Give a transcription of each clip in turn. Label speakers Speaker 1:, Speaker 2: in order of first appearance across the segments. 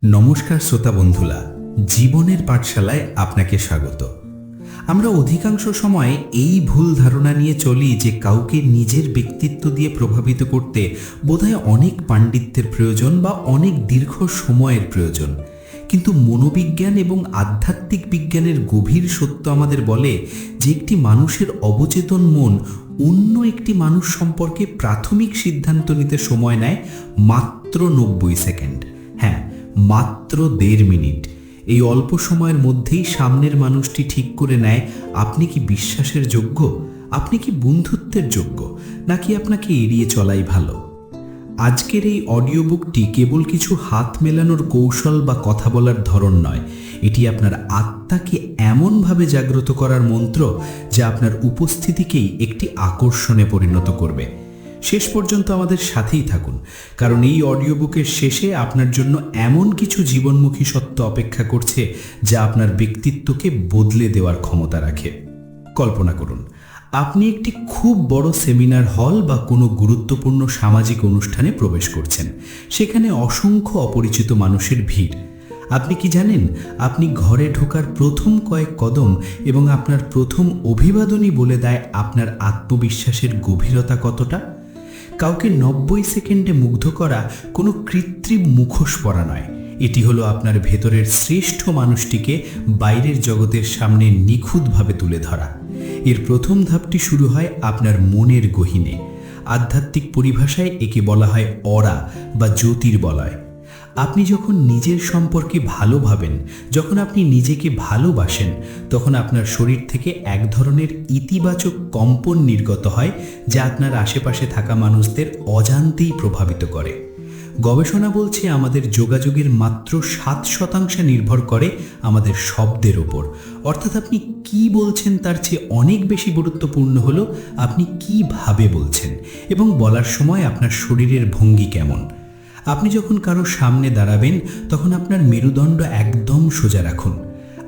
Speaker 1: নমস্কার শ্রোতা বন্ধুরা, জীবনের পাঠশালায় আপনাকে স্বাগত। আমরা অধিকাংশ সময় এই ভুল ধারণা নিয়ে চলি যে কাউকে নিজের ব্যক্তিত্ব দিয়ে প্রভাবিত করতে বোধহয় অনেক পাণ্ডিত্যের প্রয়োজন বা অনেক দীর্ঘ সময়ের প্রয়োজন। কিন্তু মনোবিজ্ঞান এবং আধ্যাত্মিক বিজ্ঞানের গভীর সত্য আমাদের বলে যে একটি মানুষের অবচেতন মন অন্য একটি মানুষ সম্পর্কে প্রাথমিক সিদ্ধান্ত নিতে সময় নেয় মাত্র 90 সেকেন্ড। হ্যাঁ, মাত্র 1.5 মিনিট। এই অল্প সময়ের মধ্যেই সামনের মানুষটি ঠিক করে নেয় আপনি কি বিশ্বাসের যোগ্য, আপনি কি বন্ধুত্বের যোগ্য, নাকি আপনাকে এড়িয়ে চলাই ভালো। আজকের এই অডিও বুকটি কেবল কিছু হাত মেলানোর কৌশল বা কথা বলার ধরন নয়, এটি আপনার আত্মাকে এমনভাবে জাগ্রত করার মন্ত্র যা আপনার উপস্থিতিকেই একটি আকর্ষণে পরিণত করবে। শেষ পর্যন্ত আমাদের সাথেই থাকুন, কারণ এই অডিও বুকের শেষে আপনার জন্য এমন কিছু জীবনমুখী সত্য অপেক্ষা করছে যা আপনার ব্যক্তিত্বকে বদলে দেওয়ার ক্ষমতা রাখে। কল্পনা করুন, আপনি একটি খুব বড় সেমিনার হল বা কোনো গুরুত্বপূর্ণ সামাজিক অনুষ্ঠানে প্রবেশ করছেন। সেখানে অসংখ্য অপরিচিত মানুষের ভিড়। আপনি কি জানেন, আপনি ঘরে ঢোকার প্রথম কয়েক কদম এবং আপনার প্রথম অভিবাদনই বলে দেয় আপনার আত্মবিশ্বাসের গভীরতা কতটা। কাউকে 90 সেকেন্ডে মুগ্ধ করা কোনো কৃত্রিম মুখোশ পরা নয়, এটি হলো আপনার ভেতরের শ্রেষ্ঠ মানুষটিকে বাইরের জগতের সামনে নিখুঁতভাবে তুলে ধরা। এর প্রথম ধাপটি শুরু হয় আপনার মনের গহীনে। আধ্যাত্মিক পরিভাষায় একে বলা হয় অরা বা জ্যোতির্বলয়। আপনি যখন নিজের সম্পর্কে ভালো ভাবেন, যখন আপনি নিজেকে ভালোবাসেন, তখন আপনার শরীর থেকে এক ধরনের ইতিবাচক কম্পন নির্গত হয় যা আপনার আশেপাশে থাকা মানুষদের অজান্তেই প্রভাবিত করে। গবেষণা বলছে আমাদের যোগাযোগের মাত্র 7% নির্ভর করে আমাদের শব্দের ওপর। অর্থাৎ আপনি কি বলছেন তার চেয়ে অনেক বেশি গুরুত্বপূর্ণ হলো আপনি কিভাবে বলছেন এবং বলার সময় আপনার শরীরের ভঙ্গি কেমন। আপনি যখন কারো সামনে দাঁড়াবেন তখন আপনার মেরুদণ্ড একদম সোজা রাখুন।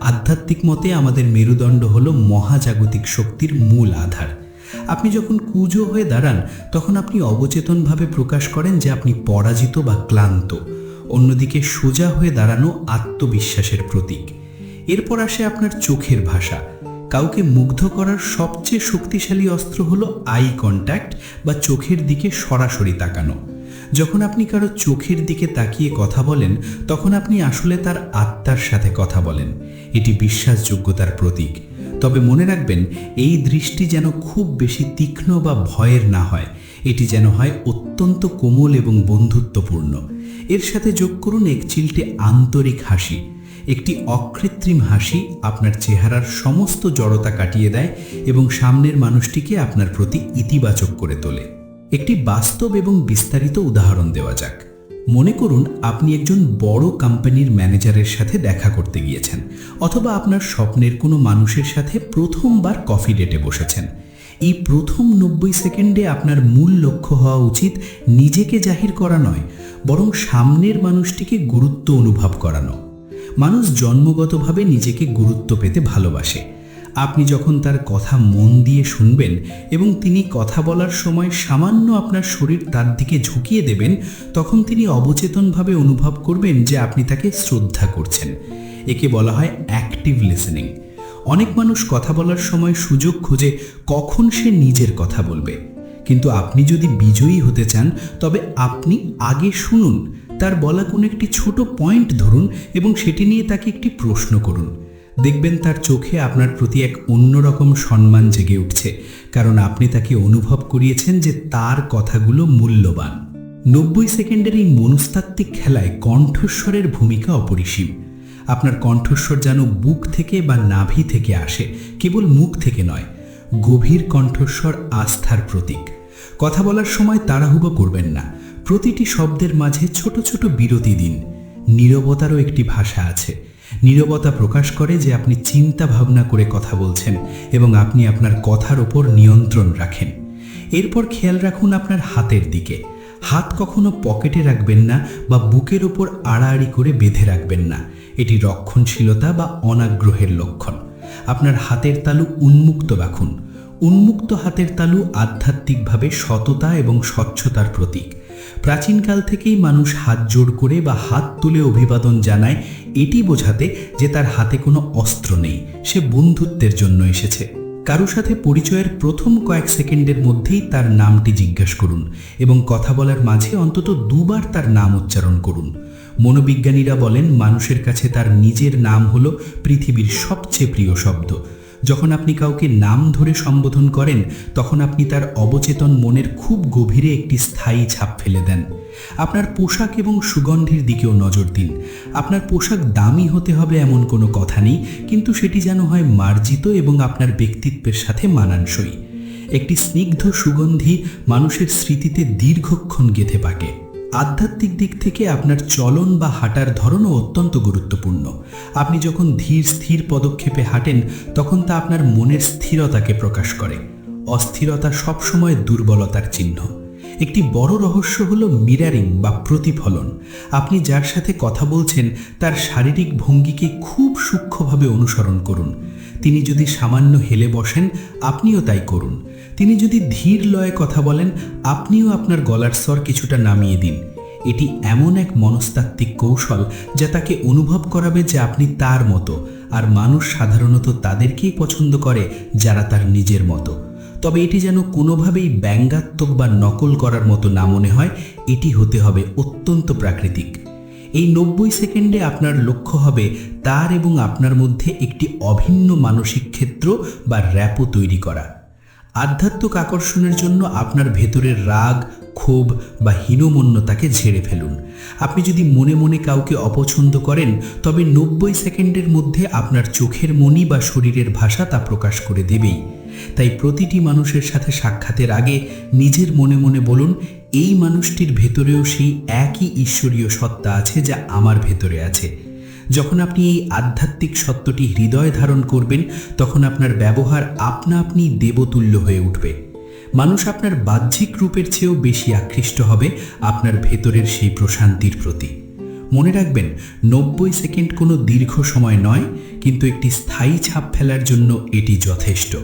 Speaker 1: আধ্যাত্মিক মতে আমাদের মেরুদণ্ড হলো মহাজাগতিক শক্তির মূল আধার। আপনি যখন কুঁজো হয়ে দাঁড়ান তখন আপনি অবচেতনভাবে প্রকাশ করেন যে আপনি পরাজিত বা ক্লান্ত। অন্যদিকে সোজা হয়ে দাঁড়ানো আত্মবিশ্বাসের প্রতীক। এরপর আসে আপনার চোখের ভাষা। কাউকে মুগ্ধ করার সবচেয়ে শক্তিশালী অস্ত্র হলো আই কন্ট্যাক্ট বা চোখের দিকে সরাসরি তাকানো। যখন আপনি কারো চোখের দিকে তাকিয়ে কথা বলেন তখন আপনি আসলে তার আত্মার সাথে কথা বলেন। এটি বিশ্বাসযোগ্যতার প্রতীক। তবে মনে রাখবেন, এই দৃষ্টি যেন খুব বেশি তীক্ষ্ণ বা ভয়ের না হয়, এটি যেন হয় অত্যন্ত কোমল এবং বন্ধুত্বপূর্ণ। এর সাথে যোগ করুন এক চিলটে আন্তরিক হাসি। একটি অকৃত্রিম হাসি আপনার চেহারার সমস্ত জড়তা কাটিয়ে দেয় এবং সামনের মানুষটিকে আপনার প্রতি ইতিবাচক করে তোলে। একটি বাস্তব এবং বিস্তারিত উদাহরণ দেওয়া যাক। মনে করুন আপনি একজন বড় কোম্পানির ম্যানেজারের সাথে দেখা করতে গিয়েছেন, অথবা আপনার স্বপ্নের কোনো মানুষের সাথে প্রথমবার কফি ডেটে বসেছেন। এই প্রথম 90 সেকেন্ডে আপনার মূল লক্ষ্য হওয়া উচিত নিজেকে জাহির করা নয়, বরং সামনের মানুষটিকে গুরুত্ব অনুভব করানো। মানুষ জন্মগতভাবে নিজেকে গুরুত্ব পেতে ভালোবাসে। আপনি যখন তার কথা মন দিয়ে শুনবেন এবং তিনি কথা বলার সময় সামান্য আপনার শরীর তার দিকে ঝুঁকিয়ে দেবেন, তখন তিনি অবচেতনভাবে অনুভব করবেন যে আপনি তাকে শ্রদ্ধা করছেন। একে বলা হয় অ্যাক্টিভ লিসেনিং। অনেক মানুষ কথা বলার সময় সুযোগ খোঁজে কখন সে নিজের কথা বলবে, কিন্তু আপনি যদি বিজয়ী হতে চান তবে আপনি আগে শুনুন, তার বলা কোনো একটি ছোট পয়েন্ট ধরুন এবং সেটি নিয়ে তাকে একটি প্রশ্ন করুন। দেখবেন তার চোখে আপনার প্রতি এক অন্যরকম সম্মান জেগে উঠছে, কারণ আপনি তাকে অনুভব করিয়েছেন যে তার কথাগুলো মূল্যবান। 90 সেকেন্ডের এই মনস্তাত্ত্বিক খেলায় কণ্ঠস্বরের ভূমিকা অপরিসীম। আপনার কণ্ঠস্বর যেন বুক থেকে বা নাভি থেকে আসে, কেবল মুখ থেকে নয়। গভীর কণ্ঠস্বর আস্থার প্রতীক। কথা বলার সময় তাড়াহুড়ো করবেন না। প্রতিটি শব্দের মাঝে ছোট ছোট বিরতি দিন। নীরবতারও একটি ভাষা আছে। নীরবতা প্রকাশ করে যে আপনি চিন্তা ভাবনা করে কথা বলছেন এবং আপনি আপনার কথার ওপর নিয়ন্ত্রণ রাখেন। এরপর খেয়াল রাখুন আপনার হাতের দিকে। হাত কখনো পকেটে রাখবেন না বা বুকের ওপর আড়াআড়ি করে বেঁধে রাখবেন না। এটি রক্ষণশীলতা বা অনাগ্রহের লক্ষণ। আপনার হাতের তালু উন্মুক্ত রাখুন। উন্মুক্ত হাতের তালু আধ্যাত্মিকভাবে সততা এবং স্বচ্ছতার প্রতীক। প্রাচীনকাল থেকেই মানুষ হাত জোড় করে বা হাত তুলে অভিবাদন জানায়, এটি বোঝাতে যে তার হাতে কোনো অস্ত্র নেই, সে বন্ধুত্বের জন্য এসেছে। কারো সাথে পরিচয়ের প্রথম কয়েক সেকেন্ডের মধ্যেই তার নামটি জিজ্ঞাসা করুন এবং কথা বলার মাঝে অন্তত দুবার তার নাম উচ্চারণ করুন। মনোবিজ্ঞানীরা বলেন, মানুষের কাছে তার নিজের নাম হলো পৃথিবীর সবচেয়ে প্রিয় শব্দ। যখন আপনি কাউকে নাম ধরে সম্বোধন করেন, তখন আপনি তার অবচেতন মনের খুব গভীরে একটি স্থায়ী ছাপ ফেলে দেন। আপনার পোশাক এবং সুগন্ধির দিকেও নজর দিন। আপনার পোশাক দামি হতে হবে এমন কোনো কথা নেই, কিন্তু সেটি যেন হয় মার্জিত এবং আপনার ব্যক্তিত্বের সাথে মানানসই। একটি স্নিগ্ধ সুগন্ধি মানুষের স্মৃতিতে দীর্ঘক্ষণ গেঁথে থাকে। আধ্যাত্মিক দিক থেকে আপনার চলন বা হাঁটার ধরনও অত্যন্ত গুরুত্বপূর্ণ। আপনি যখন ধীর স্থির পদক্ষেপে হাঁটেন, তখন তা আপনার মনের স্থিরতাকে প্রকাশ করে। অস্থিরতা সবসময় দুর্বলতার চিহ্ন। একটি বড় রহস্য হলো মিরারিং বা প্রতিফলন। আপনি যার সাথে কথা বলছেন তার শারীরিক ভঙ্গিকে খুব সূক্ষ্মভাবে অনুসরণ করুন। তিনি যদি সামান্য হেলে বসেন, আপনিও তাই করুন। তিনি যদি ধীর লয়ে কথা বলেন, আপনিও আপনার গলার স্বর কিছুটা নামিয়ে দিন। এটি এমন এক মনস্তাত্ত্বিক কৌশল যা তাকে অনুভব করাবে যে আপনি তার মতো, আর মানুষ সাধারণত তাদেরকেই পছন্দ করে যারা তার নিজের মতো। তবে এটি যেন কোনোভাবেই ব্যঙ্গাত্মক বা নকল করার মতো না মনে হয়, এটি হতে হবে অত্যন্ত প্রাকৃতিক। এই 90 সেকেন্ডে আপনার লক্ষ্য হবে তার এবং আপনার মধ্যে একটি অভিন্ন মানসিক ক্ষেত্র বা র্যাপো তৈরি করা। আধ্যাত্মিক আকর্ষণের জন্য আপনার ভেতরের রাগ, ক্ষোভ বা হীনমন্যতাকে ঝেড়ে ফেলুন। আপনি যদি মনে মনে কাউকে অপছন্দ করেন, তবে 90 সেকেন্ডের মধ্যে আপনার চোখের মনি বা শরীরের ভাষা তা প্রকাশ করে দেবেই। তাই প্রতিটি মানুষের সাথে সাক্ষাতের আগে নিজের মনে মনে বলুন, এই মানুষটির ভেতরেও সেই একই ঈশ্বরীয় সত্তা আছে যা আমার ভেতরে আছে। যখন আপনি এই আধ্যাত্মিক সত্যটি হৃদয়ে ধারণ করবেন, তখন আপনার ব্যবহার আপনা আপনি দেবতুল্য হয়ে উঠবে। মানুষ আপনার বাহ্যিক রূপের চেয়েও বেশি আকৃষ্ট হবে আপনার ভেতরের সেই প্রশান্তির প্রতি। মনে রাখবেন, 90 সেকেন্ড কোনো দীর্ঘ সময় নয়, কিন্তু একটি স্থায়ী ছাপ ফেলার জন্য এটি যথেষ্ট।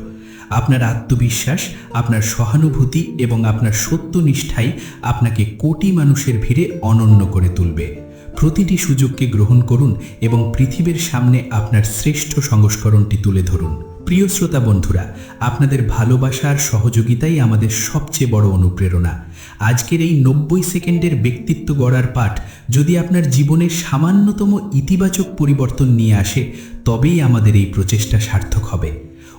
Speaker 1: আপনার আত্মবিশ্বাস, আপনার সহানুভূতি এবং আপনার সত্যনিষ্ঠাই আপনাকে কোটি মানুষের ভিড়ে অনন্য করে তুলবে। প্রতিটি সুযোগকে গ্রহণ করুন এবং পৃথিবীর সামনে আপনার শ্রেষ্ঠ সংস্করণটি তুলে ধরুন। প্রিয় শ্রোতা বন্ধুরা, আপনাদের ভালোবাসা আর সহযোগিতাই আমাদের সবচেয়ে বড় অনুপ্রেরণা। আজকের এই 90 সেকেন্ডের ব্যক্তিত্ব গড়ার পাঠ যদি আপনার জীবনে সামান্যতম ইতিবাচক পরিবর্তন নিয়ে আসে, তবেই আমাদের এই প্রচেষ্টা সার্থক হবে।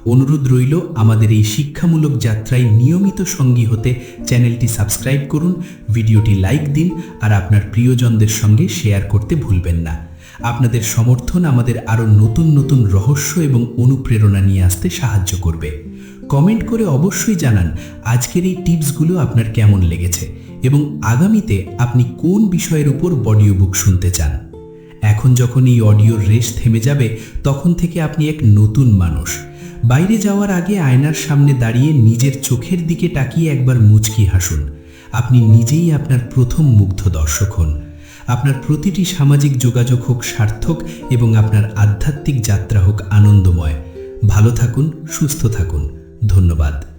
Speaker 1: অনুরোধ রইল, আমাদের এই শিক্ষামূলক যাত্রায় নিয়মিত সঙ্গী হতে চ্যানেলটি সাবস্ক্রাইব করুন, ভিডিওটি লাইক দিন আর আপনার প্রিয়জনদের সঙ্গে শেয়ার করতে ভুলবেন না। আপনাদের সমর্থন আমাদের আরও নতুন নতুন রহস্য এবং অনুপ্রেরণা নিয়ে আসতে সাহায্য করবে। কমেন্ট করে অবশ্যই জানান আজকের এই টিপসগুলো আপনার কেমন লেগেছে এবং আগামীতে আপনি কোন বিষয়ের উপর অডিও বুক শুনতে চান। এখন যখন এই অডিওর রেশ থেমে যাবে, তখন থেকে আপনি এক নতুন মানুষ। বাইরে যাওয়ার আগে আয়নার সামনে দাঁড়িয়ে নিজের চোখের দিকে তাকিয়ে একবার মুচকি হাসুন। আপনি নিজেই আপনার প্রথম মুগ্ধ দর্শক হন। আপনার প্রতিটি সামাজিক যোগাযোগ হোক সার্থক এবং আপনার আধ্যাত্মিক যাত্রা হোক আনন্দময়। ভালো থাকুন, সুস্থ থাকুন। ধন্যবাদ।